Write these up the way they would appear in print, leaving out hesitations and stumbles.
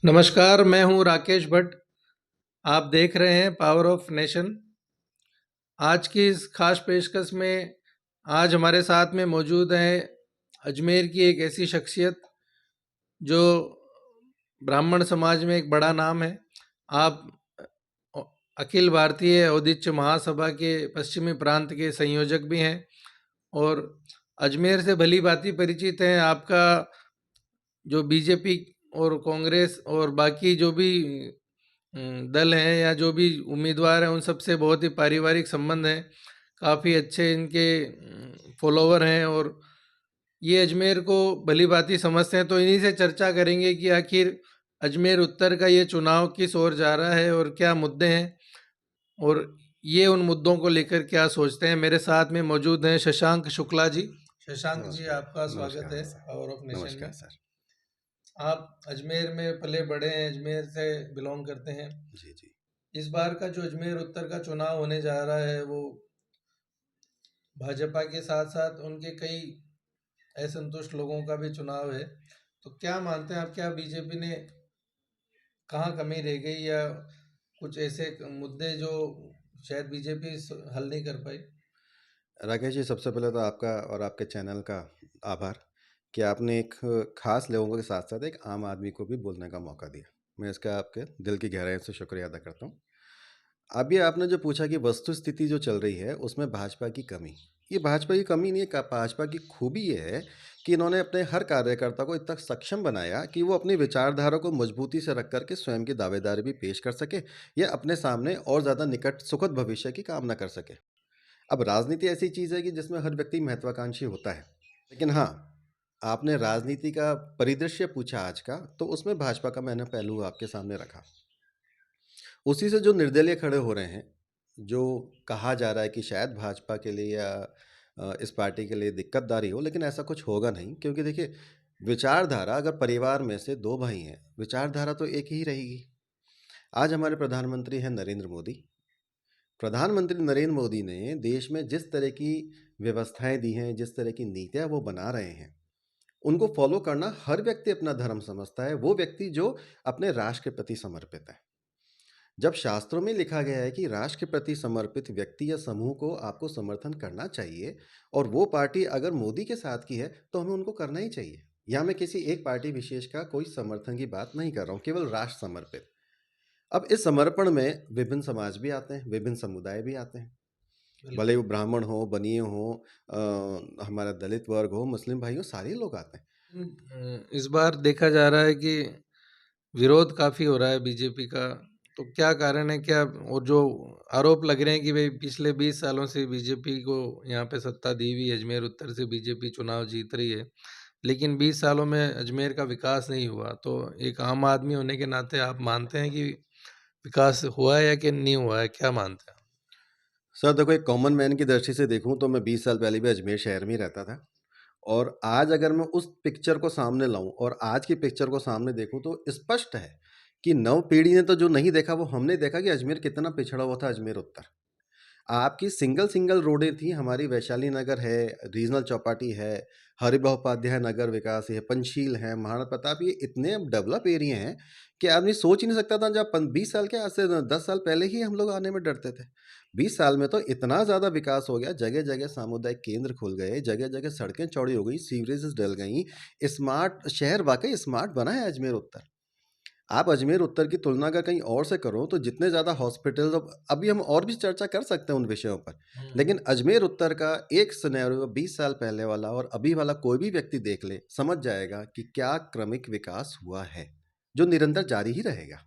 नमस्कार, मैं हूँ राकेश भट्ट। आप देख रहे हैं पावर ऑफ नेशन। आज की इस खास पेशकश में आज हमारे साथ में मौजूद हैं अजमेर की एक ऐसी शख्सियत जो ब्राह्मण समाज में एक बड़ा नाम है। आप अ, अखिल भारतीय औदिच्य महासभा के पश्चिमी प्रांत के संयोजक भी हैं और अजमेर से भली भांति परिचित हैं। आपका जो बीजेपी और कांग्रेस और बाकी जो भी दल हैं या जो भी उम्मीदवार हैं उन सब से बहुत ही पारिवारिक संबंध हैं। काफ़ी अच्छे इनके फॉलोवर हैं और ये अजमेर को भली-भांति समझते हैं। तो इन्हीं से चर्चा करेंगे कि आखिर अजमेर उत्तर का ये चुनाव किस ओर जा रहा है और क्या मुद्दे हैं और ये उन मुद्दों को लेकर क्या सोचते हैं। मेरे साथ में मौजूद हैं शशांक शुक्ला जी। शशांक जी, नमस्कार, आपका स्वागत है नमस्कार सर। पावर ऑफ नेशन नमस्कार में। सर। आप अजमेर में पले-बड़े हैं, अजमेर से बिलॉन्ग करते हैं। जी, जी। इस बार का जो अजमेर उत्तर का चुनाव होने जा रहा है वो भाजपा के साथ-साथ उनके कई असंतुष्ट लोगों का भी चुनाव है। तो क्या मानते हैं आप, क्या बीजेपी ने कहाँ कमी रह गई या कुछ ऐसे मुद्दे जो शायद बीजेपी हल नहीं कर पाई? राकेश जी, सबसे पहले तो आपका और आपके चैनल का आभार कि आपने एक ख़ास लोगों के साथ-साथ एक आम आदमी को भी बोलने का मौका दिया। मैं इसका आपके दिल की गहराई से शुक्रिया अदा करता हूँ। अभी आपने जो पूछा कि वस्तु स्थिति जो चल रही है, उसमें भाजपा की कमी। ये भाजपा की कमी नहीं है, का भाजपा की खूबी ये है कि इन्होंने अपने हर कार्यकर्ता को इतना सक्षम बनाया कि वो अपनी विचारधारा को मजबूती से रख कर के स्वयं की दावेदारी भी पेश कर सके या अपने सामने और ज़्यादा निकट सुखद भविष्य की कामना कर सके। अब राजनीति ऐसी चीज़ है कि जिसमें हर व्यक्ति महत्वाकांक्षी होता है। लेकिन हाँ, आपने राजनीति का परिदृश्य पूछा आज का, तो उसमें भाजपा का मैंने पहलू आपके सामने रखा। उसी से जो निर्दलीय खड़े हो रहे हैं, जो कहा जा रहा है कि शायद भाजपा के लिए या इस पार्टी के लिए दिक्कतदारी हो, लेकिन ऐसा कुछ होगा नहीं क्योंकि देखिए, विचारधारा अगर परिवार में से 2 भाई हैं, विचारधारा तो एक ही रहेगी। आज हमारे प्रधानमंत्री हैं नरेंद्र मोदी। प्रधानमंत्री नरेंद्र मोदी ने देश में जिस तरह की व्यवस्थाएं दी हैं, जिस तरह की नीतियां वो बना रहे हैं, उनको फॉलो करना हर व्यक्ति अपना धर्म समझता है, वो व्यक्ति जो अपने राष्ट्र के प्रति समर्पित है। जब शास्त्रों में लिखा गया है कि राष्ट्र के प्रति समर्पित व्यक्ति या समूह को आपको समर्थन करना चाहिए और वो पार्टी अगर मोदी के साथ की है तो हमें उनको करना ही चाहिए। यहाँ मैं किसी एक पार्टी विशेष का कोई समर्थन की बात नहीं कर रहा हूँ, केवल राष्ट्र समर्पित। अब इस समर्पण में विभिन्न समाज भी आते हैं, विभिन्न समुदाय भी आते हैं, भले बिल्कुल। वो ब्राह्मण हो, बनिए हो, हमारा दलित वर्ग हो, मुस्लिम भाई हो, सारे लोग आते हैं। इस बार देखा जा रहा है कि विरोध काफ़ी हो रहा है बीजेपी का। तो क्या कारण है, क्या और जो आरोप लग रहे हैं कि भाई पिछले 20 सालों से बीजेपी को यहाँ पे सत्ता दी हुई है, अजमेर उत्तर से बीजेपी चुनाव जीत रही है, लेकिन 20 सालों में अजमेर का विकास नहीं हुआ। तो एक आम आदमी होने के नाते आप मानते हैं कि विकास हुआ है या कि नहीं हुआ है? क्या मानते हैं? सर देखो, एक कॉमन मैन की दृष्टि से देखूं तो मैं 20 साल पहले भी अजमेर शहर में ही रहता था और आज अगर मैं उस पिक्चर को सामने लाऊं और आज की पिक्चर को सामने देखूं तो स्पष्ट है कि नव पीढ़ी ने तो जो नहीं देखा वो हमने देखा कि अजमेर कितना पिछड़ा हुआ था। अजमेर उत्तर आपकी सिंगल सिंगल रोडें थी, हमारी वैशाली नगर है, रीजनल चौपाटी है, हरिबहुपाध्याय नगर विकास है, पंचशील है, महाराणा प्रताप, ये इतने डेवलप एरिया हैं कि आदमी सोच ही नहीं सकता था। जब 20 साल के आज से 10 साल पहले ही हम लोग आने में डरते थे। 20 साल में तो इतना ज़्यादा विकास हो गया, जगह जगह सामुदायिक केंद्र खुल गए, जगह जगह सड़कें चौड़ी हो गई, सीवरेजेस डल गई, स्मार्ट शहर वाकई स्मार्ट बना है अजमेर उत्तर। आप अजमेर उत्तर की तुलना अगर कहीं और से करो तो जितने ज़्यादा हॉस्पिटल, अभी हम और भी चर्चा कर सकते हैं उन विषयों पर, लेकिन अजमेर उत्तर का एक सिनेरियो 20 साल पहले वाला और अभी वाला कोई भी व्यक्ति देख ले, समझ जाएगा कि क्या क्रमिक विकास हुआ है, जो निरंतर जारी ही रहेगा।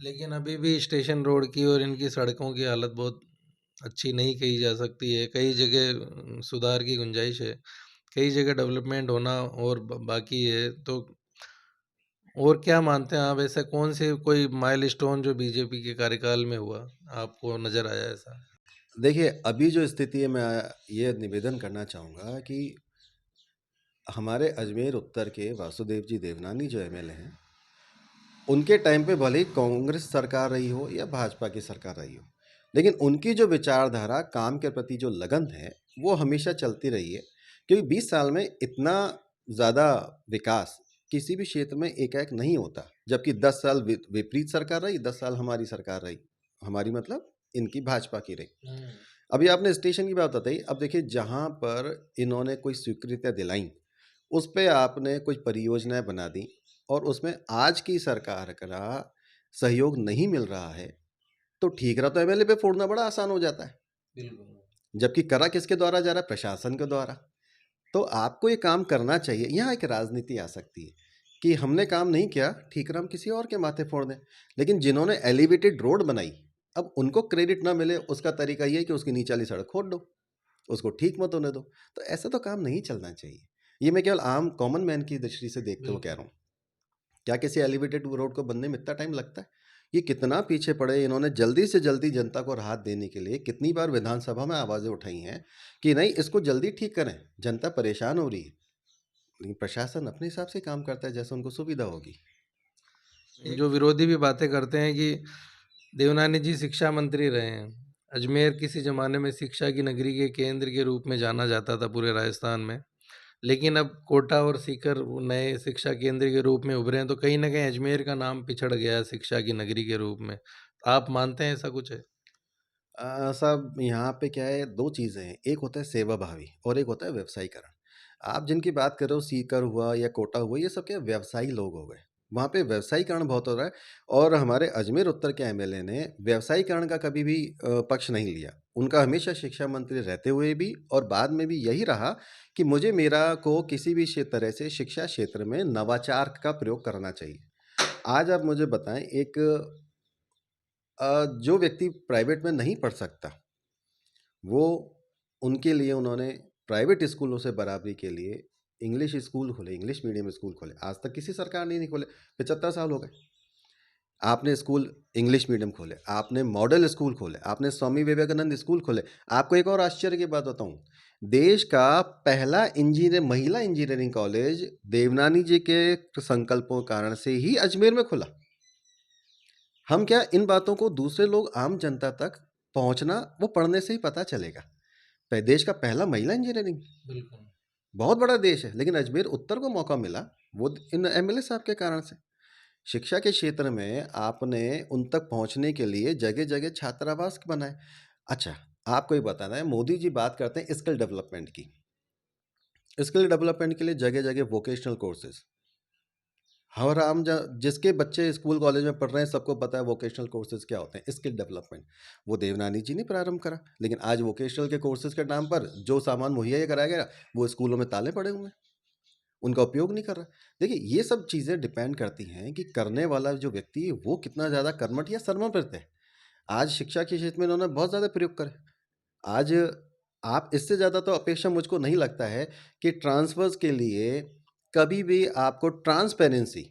लेकिन अभी भी स्टेशन रोड की और इनकी सड़कों की हालत बहुत अच्छी नहीं कही जा सकती है। कई जगह सुधार की गुंजाइश है, कई जगह डेवलपमेंट होना और बाकी है। तो और क्या मानते हैं आप, ऐसा कौन से कोई माइलस्टोन जो बीजेपी के कार्यकाल में हुआ, आपको नजर आया ऐसा? देखिए, अभी जो स्थिति है, मैं ये निवेदन करना चाहूँगा कि हमारे अजमेर उत्तर के वासुदेव जी देवनानी जो एमएलए हैं, उनके टाइम पे भले ही कांग्रेस सरकार रही हो या भाजपा की सरकार रही हो, लेकिन उनकी जो विचारधारा, काम के प्रति जो लगन है, वो हमेशा चलती रही है। क्योंकि 20 साल में इतना ज़्यादा विकास किसी भी क्षेत्र में एकाएक नहीं होता, जबकि 10 साल विपरीत सरकार रही, 10 साल हमारी सरकार रही, हमारी मतलब इनकी भाजपा की रही। अभी आपने स्टेशन की बात बताई, अब देखिए जहाँ पर इन्होंने कोई स्वीकृतियाँ दिलाई, उस पे आपने कुछ परियोजनाएँ बना दी और उसमें आज की सरकार का सहयोग नहीं मिल रहा है, तो ठीक रहा तो एमएलए पे फोड़ना बड़ा आसान हो जाता है। बिल्कुल। जबकि करा किसके द्वारा जा रहा है? प्रशासन के द्वारा। तो आपको ये काम करना चाहिए। यहाँ एक राजनीति आ सकती है कि हमने काम नहीं किया, ठीकरा हम किसी और के माथे फोड़ दें। लेकिन जिन्होंने एलिवेटेड रोड बनाई, अब उनको क्रेडिट ना मिले, उसका तरीका ये है कि उसकी नीचे वाली सड़क खोद दो, उसको ठीक मत होने दो। तो ऐसा तो काम नहीं चलना चाहिए। ये मैं केवल आम कॉमन मैन की दृष्टि से देखते हुए कह रहा हूँ। क्या किसी एलिवेटेड रोड को बनने में इतना टाइम लगता है? ये कितना पीछे पड़े, इन्होंने जल्दी से जल्दी जनता को राहत देने के लिए कितनी बार विधानसभा में आवाज़ें उठाई हैं कि नहीं इसको जल्दी ठीक करें, जनता परेशान हो रही है। लेकिन प्रशासन अपने हिसाब से काम करता है जैसे उनको सुविधा होगी। जो विरोधी भी बातें करते हैं कि देवनानी जी शिक्षा मंत्री रहे हैं। अजमेर किसी ज़माने में शिक्षा की नगरी के केंद्र के रूप में जाना जाता था पूरे राजस्थान में। लेकिन अब कोटा और सीकर वो नए शिक्षा केंद्र के रूप में उभरे हैं, तो कहीं न कहीं अजमेर का नाम पिछड़ गया है शिक्षा की नगरी के रूप में। आप मानते हैं ऐसा कुछ है? साहब यहाँ पे क्या है, 2 चीज़ें हैं, एक होता है सेवा भावी और एक होता है व्यवसायीकरण। आप जिनकी बात कर रहे हो सीकर हुआ या कोटा हुआ, ये सब क्या व्यवसायी लोग हो गए। वहाँ पे व्यवसायीकरण बहुत हो रहा है और हमारे अजमेर उत्तर के एमएलए ने व्यवसायीकरण का कभी भी पक्ष नहीं लिया। उनका हमेशा शिक्षा मंत्री रहते हुए भी और बाद में भी यही रहा कि मुझे मेरा को किसी भी तरह से शिक्षा क्षेत्र में नवाचार का प्रयोग करना चाहिए। आज आप मुझे बताएँ, एक जो व्यक्ति प्राइवेट में नहीं पढ़ सकता, वो उनके लिए उन्होंने प्राइवेट स्कूलों से बराबरी के लिए इंग्लिश स्कूल खोले, इंग्लिश मीडियम स्कूल खोले। आज तक किसी सरकार ने नहीं खोले, 75 साल हो गए। आपने स्कूल इंग्लिश मीडियम खोले, आपने मॉडल स्कूल खोले, आपने स्वामी विवेकानंद स्कूल खोले। आपको एक और आश्चर्य की बात बताऊं, देश का पहला महिला इंजीनियरिंग कॉलेज देवनानी जी के संकल्पों के कारण से ही अजमेर में खुला। हम क्या इन बातों को दूसरे लोग आम जनता तक पहुंचना, वो पढ़ने से ही पता चलेगा। देश का पहला महिला इंजीनियरिंग, बिल्कुल। बहुत बड़ा देश है, लेकिन अजमेर उत्तर को मौका मिला वो इन एमएलए साहब के कारण से। शिक्षा के क्षेत्र में आपने उन तक पहुंचने के लिए जगह जगह छात्रावास बनाए। अच्छा, आपको ये बताना है, मोदी जी बात करते हैं स्किल डेवलपमेंट की। स्किल डेवलपमेंट के लिए जगह जगह वोकेशनल कोर्सेज, और हम जिसके बच्चे स्कूल कॉलेज में पढ़ रहे हैं सबको पता है वोकेशनल कोर्सेज क्या होते हैं, स्किल डेवलपमेंट। वो देवनानी जी ने प्रारंभ करा, लेकिन आज वोकेशनल के कोर्सेज के नाम पर जो सामान मुहैया कराया गया वो स्कूलों में ताले पड़े हुए हैं, उनका उपयोग नहीं कर रहा। देखिए ये सब चीज़ें डिपेंड करती हैं कि करने वाला जो व्यक्ति है वो कितना ज़्यादा कर्मठ या सर्वप्रत है। आज शिक्षा के क्षेत्र में इन्होंने बहुत ज़्यादा प्रयोग करे। आज आप इससे ज़्यादा तो अपेक्षा मुझको नहीं लगता है कि ट्रांसफर्स के लिए कभी भी आपको ट्रांसपेरेंसी,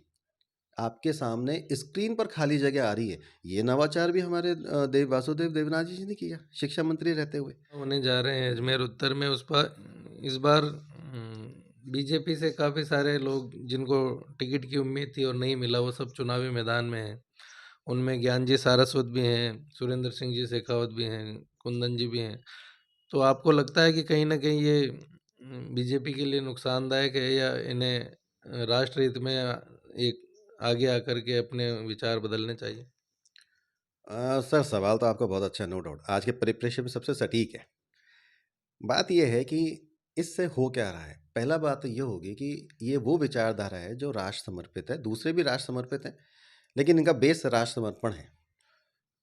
आपके सामने स्क्रीन पर खाली जगह आ रही है, ये नवाचार भी हमारे वासुदेव देवनाथ जी ने किया शिक्षा मंत्री रहते हुए। होने जा रहे हैं अजमेर उत्तर में, उस पर इस बार बीजेपी से काफ़ी सारे लोग जिनको टिकट की उम्मीद थी और नहीं मिला, वो सब चुनावी मैदान में हैं। उनमें ज्ञानजी सारस्वत भी हैं, सुरेंद्र सिंह जी शेखावत भी हैं, कुंदन जी भी हैं। तो आपको लगता है कि कहीं न कहीं ये बीजेपी के लिए नुकसानदायक है, या इन्हें राष्ट्र हित में एक आगे आकर के अपने विचार बदलने चाहिए? सर सवाल तो आपका बहुत अच्छा है, नो डाउट आज के परिप्रेक्ष्य में सबसे सटीक है। बात यह है कि इससे हो क्या रहा है। पहला बात तो ये होगी कि ये वो विचारधारा है जो राष्ट्र समर्पित है, दूसरे भी राष्ट्र समर्पित हैं, लेकिन इनका बेस राष्ट्र समर्पण है।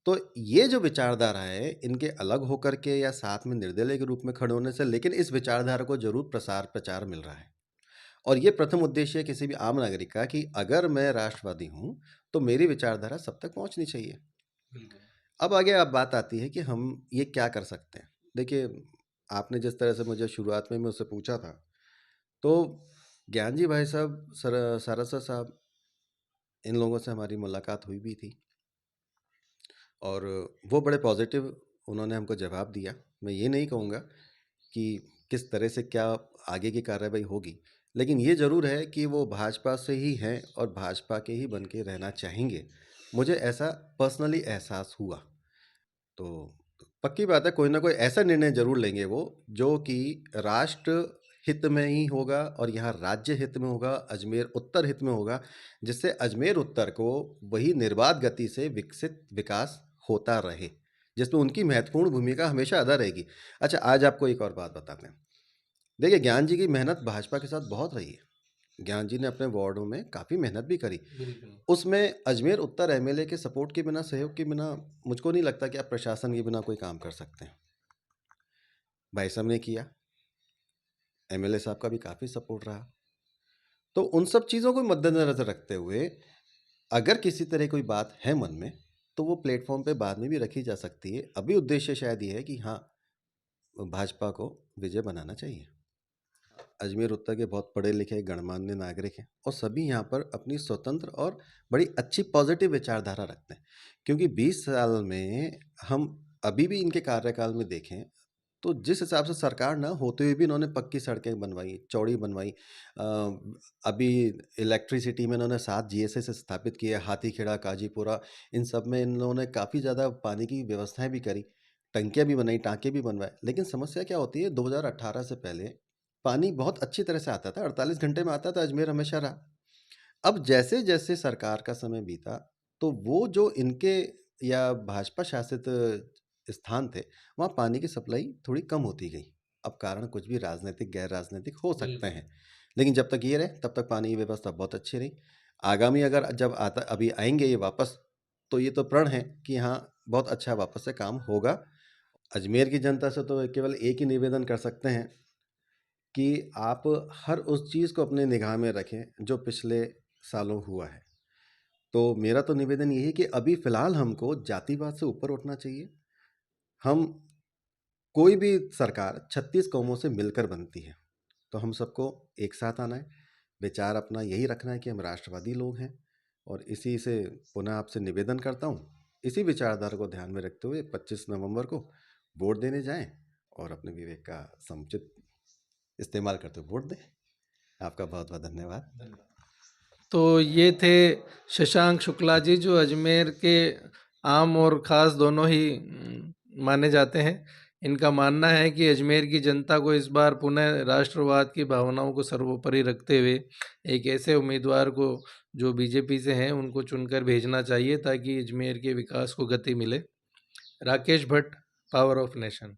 तो ये जो विचारधारा है इनके अलग होकर के या साथ में निर्दलीय के रूप में खड़े होने से, लेकिन इस विचारधारा को जरूर प्रसार प्रचार मिल रहा है। और ये प्रथम उद्देश्य है किसी भी आम नागरिक का कि अगर मैं राष्ट्रवादी हूँ तो मेरी विचारधारा सब तक पहुँचनी चाहिए। बिल्कुल। अब आगे आप बात आती है कि हम ये क्या कर सकते हैं। देखिए, आपने जिस तरह से मुझे शुरुआत में उससे पूछा था, तो ज्ञान जी भाई साहब, सारस्वत साहब, इन लोगों से हमारी मुलाकात हुई भी थी और वो बड़े पॉजिटिव उन्होंने हमको जवाब दिया। मैं ये नहीं कहूँगा कि किस तरह से क्या आगे की कार्रवाई होगी, लेकिन ये ज़रूर है कि वो भाजपा से ही हैं और भाजपा के ही बन के रहना चाहेंगे। मुझे ऐसा पर्सनली एहसास हुआ। तो पक्की बात है कोई ना कोई ऐसा निर्णय ज़रूर लेंगे वो जो कि राष्ट्र हित में ही होगा और यहाँ राज्य हित में होगा, अजमेर उत्तर हित में होगा, जिससे अजमेर उत्तर को वही निर्बाध गति से विकसित विकास होता रहे, जिसमें उनकी महत्वपूर्ण भूमिका हमेशा अदा रहेगी। अच्छा, आज आपको एक और बात बताते हैं। देखिए, ज्ञान जी की मेहनत भाजपा के साथ बहुत रही है। ज्ञान जी ने अपने वार्डों में काफ़ी मेहनत भी करी। बिल्कुल। उसमें अजमेर उत्तर एमएलए के सपोर्ट के बिना, सहयोग के बिना, मुझको नहीं लगता कि आप प्रशासन के बिना कोई काम कर सकते हैं। भाई साहब ने किया, एमएलए साहब का भी काफ़ी सपोर्ट रहा। तो उन सब चीज़ों को मद्देनज़र रखते हुए अगर किसी तरह कोई बात है मन में, तो वो प्लेटफॉर्म पे बाद में भी रखी जा सकती है। अभी उद्देश्य शायद ये है कि हाँ, भाजपा को विजय बनाना चाहिए। अजमेर उत्तर के बहुत पढ़े लिखे गणमान्य नागरिक हैं और सभी यहाँ पर अपनी स्वतंत्र और बड़ी अच्छी पॉजिटिव विचारधारा रखते हैं, क्योंकि 20 साल में हम अभी भी इनके कार्यकाल में देखें तो जिस हिसाब से सरकार ना होते हुए भी इन्होंने पक्की सड़कें बनवाई, चौड़ी बनवाई। अभी इलेक्ट्रिसिटी में इन्होंने 7 जीएसएस स्थापित किए, हाथीखेड़ा, काजीपुरा, इन सब में इन्होंने काफ़ी ज़्यादा पानी की व्यवस्थाएं भी करी, टंकियां भी बनाई, टाँके भी बनवाए। लेकिन समस्या क्या होती है, 2018 से पहले पानी बहुत अच्छी तरह से आता था, 48 घंटे में आता था, अजमेर हमेशा रहा। अब जैसे-जैसे सरकार का समय बीता, तो वो जो इनके या भाजपा शासित स्थान थे, वहाँ पानी की सप्लाई थोड़ी कम होती गई। अब कारण कुछ भी राजनीतिक, गैर राजनीतिक हो सकते बिल्कुल। हैं, लेकिन जब तक ये रहे, तब तक पानी की व्यवस्था बहुत अच्छी रही। आगामी अगर जब आता अभी आएँगे ये वापस, तो ये तो प्रण है कि हाँ, बहुत अच्छा वापस से काम होगा। अजमेर की जनता से तो केवल एक ही निवेदन कर सकते हैं कि आप हर उस चीज़ को अपने निगाह में रखें, जो पिछले सालों हुआ है। तो मेरा तो निवेदन यही है कि अभी फ़िलहाल हमको जातिवाद से ऊपर उठना चाहिए। हम कोई भी सरकार 36 कौमों से मिलकर बनती है, तो हम सबको एक साथ आना है, विचार अपना यही रखना है कि हम राष्ट्रवादी लोग हैं और इसी से पुनः आपसे निवेदन करता हूँ, इसी विचारधारा को ध्यान में रखते हुए 25 नवंबर को वोट देने जाएँ और अपने विवेक का समुचित इस्तेमाल करते हुए वोट दें। आपका बहुत-बहुत धन्यवाद। तो ये थे शशांक शुक्ला जी, जो अजमेर के आम और ख़ास दोनों ही माने जाते हैं। इनका मानना है कि अजमेर की जनता को इस बार पुनः राष्ट्रवाद की भावनाओं को सर्वोपरि रखते हुए एक ऐसे उम्मीदवार को, जो बीजेपी से हैं, उनको चुनकर भेजना चाहिए ताकि अजमेर के विकास को गति मिले। Rakesh Bhatt, power of nation.